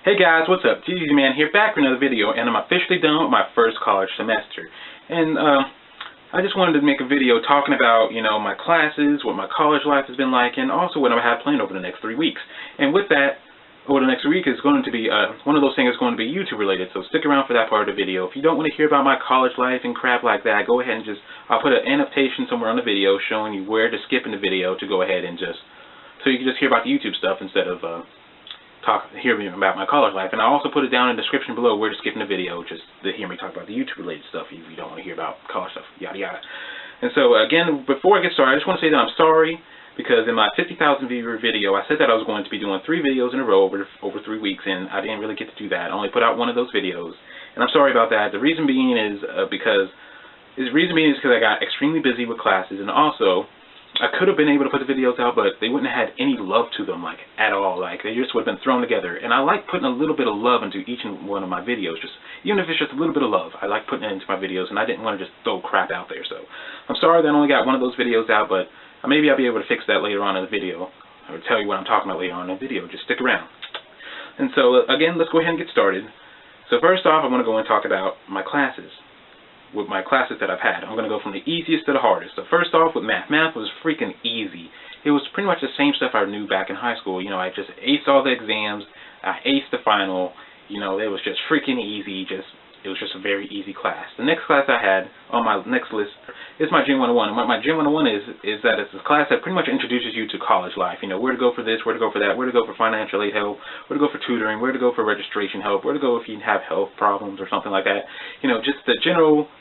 Hey guys, what's up? TGZ Man here, back with another video, and I'm officially done with my first college semester. And I just wanted to make a video talking about, my classes, what my college life has been like, and also what I have planned over the next 3 weeks. And with that, over the next week is going to be one of those things that's going to be YouTube related, so stick around for that part of the video. If you don't want to hear about my college life and crap like that, go ahead and I'll put an annotation somewhere on the video showing you where to skip in the video to go ahead and so you can just hear about the YouTube stuff instead of hear me about my college life. And I'll also put it down in the description below where to skip in the video, just to hear me talk about the YouTube related stuff if you don't want to hear about college stuff, yada yada. And so again, before I get started, I just want to say that I'm sorry, because in my 50,000 viewer video, I said that I was going to be doing 3 videos in a row over 3 weeks, and I didn't really get to do that. I only put out one of those videos, and I'm sorry about that. The reason being is because I got extremely busy with classes, and also I could have been able to put the videos out, but they wouldn't have had any love to them, like, at all. Like, they just would have been thrown together. And I like putting a little bit of love into each one of my videos, even if it's just a little bit of love. I like putting it into my videos, and I didn't want to just throw crap out there. So I'm sorry that I only got one of those videos out, but maybe I'll be able to fix that later on in the video, or tell you what I'm talking about later on in the video. Just stick around. And so, again, let's go ahead and get started. So first off, I want to go and talk about my classes. With my classes that I've had, I'm going to go from the easiest to the hardest. So first off with math. Math was freaking easy. It was pretty much the same stuff I knew back in high school. I just aced all the exams. I aced the final. It was just freaking easy. It was just a very easy class. The next class I had on my next list is my Gen 101. And what my Gen 101 is that it's a class that pretty much introduces you to college life. Where to go for this, where to go for that, where to go for financial aid help, where to go for tutoring, where to go for registration help, where to go if you have health problems or something like that. Just the general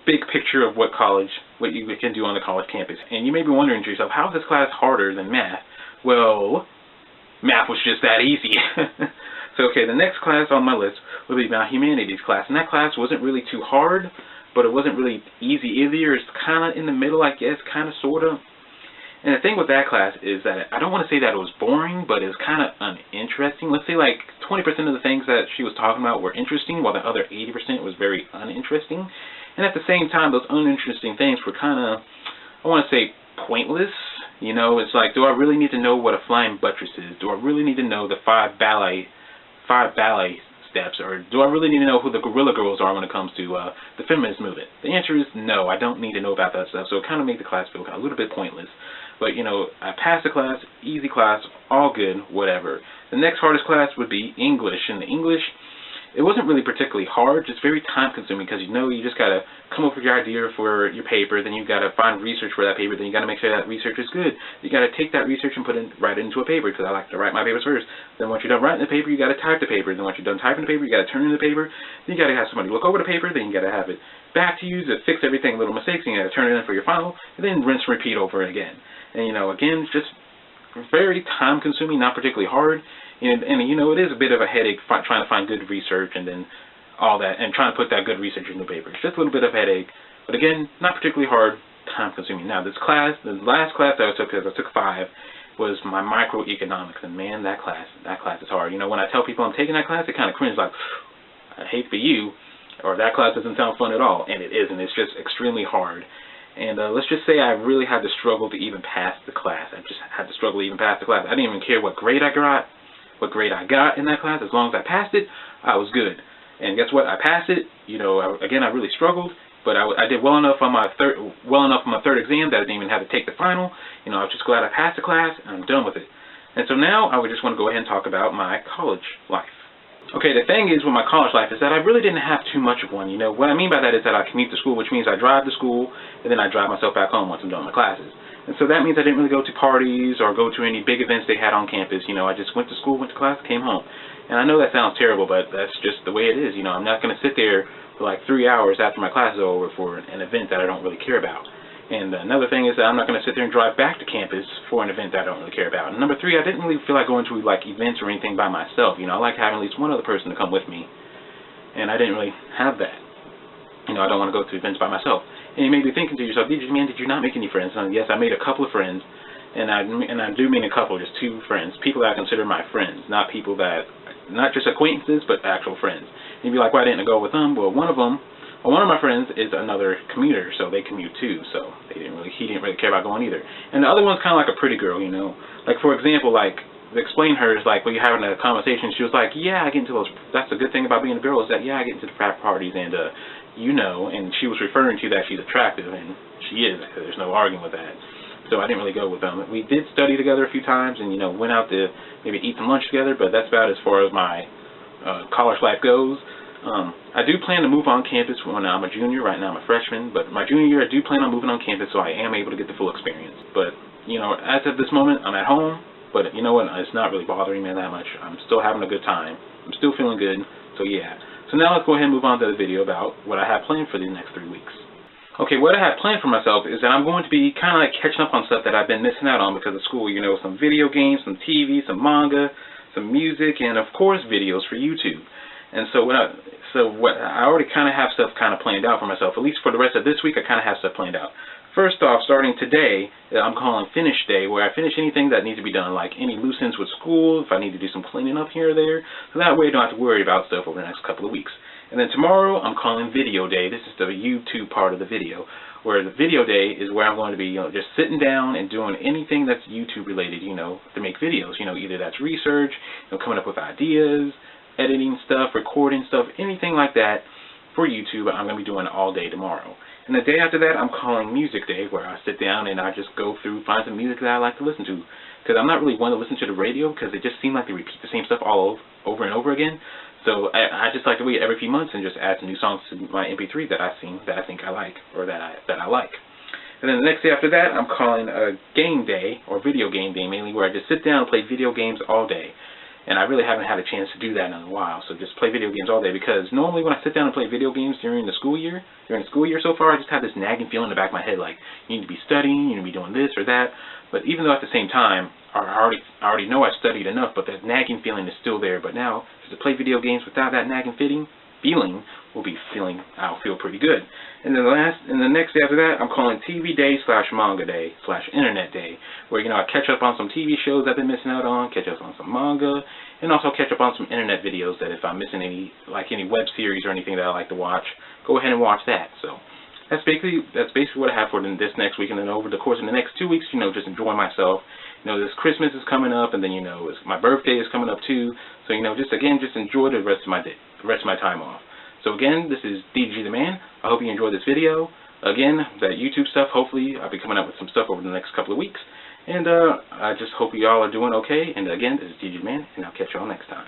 big picture of what you can do on the college campus. And you may be wondering to yourself, how is this class harder than math? Well, math was just that easy. So, okay, the next class on my list would be my humanities class. And that class wasn't really too hard, but it wasn't really easy either. It's kind of in the middle, I guess, kind of, sort of. And the thing with that class is that I don't want to say that it was boring, but it was kind of uninteresting. Let's say like 20% of the things that she was talking about were interesting, while the other 80% was very uninteresting. And at the same time, those uninteresting things were kind of, I want to say, pointless. It's like, do I really need to know what a flying buttress is? Do I really need to know the five ballet steps? Or do I really need to know who the Gorilla Girls are when it comes to the feminist movement? The answer is no, I don't need to know about that stuff. So it kind of made the class feel a little bit pointless. But, I passed the class, easy class, all good, whatever. The next hardest class would be English. And the English, it wasn't really particularly hard, just very time-consuming, because you just got to come up with your idea for your paper, then you got to find research for that paper, then you got to make sure that research is good. You got to take that research and write it into a paper, because I like to write my papers first. Then once you're done writing the paper, you got to type the paper. Then once you're done typing the paper, you got to turn in the paper. Then you got to have somebody look over the paper. Then you got to have it back to you to fix everything, little mistakes, and you got to turn it in for your final, and then rinse and repeat over it again. And again, it's just very time-consuming, not particularly hard. And it is a bit of a headache trying to find good research and then all that, and trying to put that good research in the paper. It's just a little bit of a headache, but again, not particularly hard, time-consuming. Now, this class, the last class that I took, because I took 5, was my microeconomics, and man, that class is hard. When I tell people I'm taking that class, they kind of cringe, like, I hate for you, or that class doesn't sound fun at all, and it isn't. It's just extremely hard. And let's just say I really had to struggle to even pass the class. I just had to struggle to even pass the class. I didn't even care what grade I got in that class. As long as I passed it, I was good. And guess what? I passed it. Again, I really struggled, but I did well enough on my third exam that I didn't even have to take the final. I was just glad I passed the class, and I'm done with it. And so now I would just want to go ahead and talk about my college life. Okay, the thing is with my college life is that I really didn't have too much of one. What I mean by that is that I commute to school, which means I drive to school, and then I drive myself back home once I'm done with my classes. And so that means I didn't really go to parties or go to any big events they had on campus. I just went to school, went to class, came home. And I know that sounds terrible, but that's just the way it is. I'm not going to sit there for like 3 hours after my class is over for an event that I don't really care about. And another thing is that I'm not going to sit there and drive back to campus for an event that I don't really care about. And number 3, I didn't really feel like going to like events or anything by myself. I like having at least one other person to come with me. And I didn't really have that. I don't want to go to events by myself. And you may be thinking to yourself, man, did you not make any friends? And yes, I made a couple of friends. And I do mean a couple, just 2 friends. People that I consider my friends, not people that, not just acquaintances, but actual friends. And you'd be like, why didn't I go with them? Well, one of my friends is another commuter, so they commute too, he didn't really care about going either. And the other one's kind of like a pretty girl, Like, for example, like, explain her is like, when you're having a conversation, she was like, yeah, I get into those, that's a good thing about being a girl, is that, yeah, I get into the frat parties, and, you know, and she was referring to that she's attractive, and she is, there's no arguing with that. So I didn't really go with them. We did study together a few times, and, you know, went out to maybe eat some lunch together, but that's about as far as my college life goes. I do plan to move on campus when I'm a junior. Right now I'm a freshman, but my junior year I do plan on moving on campus, so I am able to get the full experience. But, you know, as of this moment, I'm at home. But you know what, it's not really bothering me that much. I'm still having a good time. I'm still feeling good, so yeah. So now let's go ahead and move on to the video about what I have planned for the next 3 weeks. Okay, what I have planned for myself is that I'm going to be kind of like catching up on stuff that I've been missing out on because of school. You know, some video games, some TV, some manga, some music, and of course videos for YouTube. And so I already kind of have stuff kind of planned out for myself. At least for the rest of this week, I kind of have stuff planned out. First off, starting today, I'm calling Finish Day, where I finish anything that needs to be done, like any loose ends with school, if I need to do some cleaning up here or there, so that way I don't have to worry about stuff over the next couple of weeks. And then tomorrow, I'm calling Video Day. This is the YouTube part of the video, where the Video Day is where I'm going to be, you know, just sitting down and doing anything that's YouTube related, you know, to make videos. You know, either that's research, you know, coming up with ideas, editing stuff, recording stuff, anything like that for YouTube. I'm going to be doing all day tomorrow. And the day after that, I'm calling Music Day, where I sit down and I just go through, find some music that I like to listen to. Because I'm not really one to listen to the radio, because it just seems like they repeat the same stuff all over and over again. So I just like to wait every few months and just add some new songs to my MP3 that I think I like, or that I like. And then the next day after that, I'm calling a Game Day, or Video Game Day mainly, where I just sit down and play video games all day. And I really haven't had a chance to do that in a while, so just play video games all day, because normally when I sit down and play video games during the school year so far, I just have this nagging feeling in the back of my head, like, you need to be studying, you need to be doing this or that. But even though at the same time, I already know I studied enough, but that nagging feeling is still there. But now, to play video games without that nagging feeling, I'll feel pretty good. And then the next day after that, I'm calling TV Day / Manga Day / Internet Day, where, you know, I catch up on some TV shows I've been missing out on, catch up on some manga, and also catch up on some internet videos that if I'm missing any web series or anything that I like to watch, go ahead and watch that. So that's basically what I have for this next week, and then over the course of the next 2 weeks, you know, just enjoy myself. You know, this Christmas is coming up, and then, you know, my birthday is coming up too. So, you know, just enjoy the rest of my day, the rest of my time off. So again, this is DG the Man. I hope you enjoyed this video. Again, that YouTube stuff, hopefully I'll be coming up with some stuff over the next couple of weeks. And I just hope you all are doing okay. And again, this is DG the Man, and I'll catch y'all next time.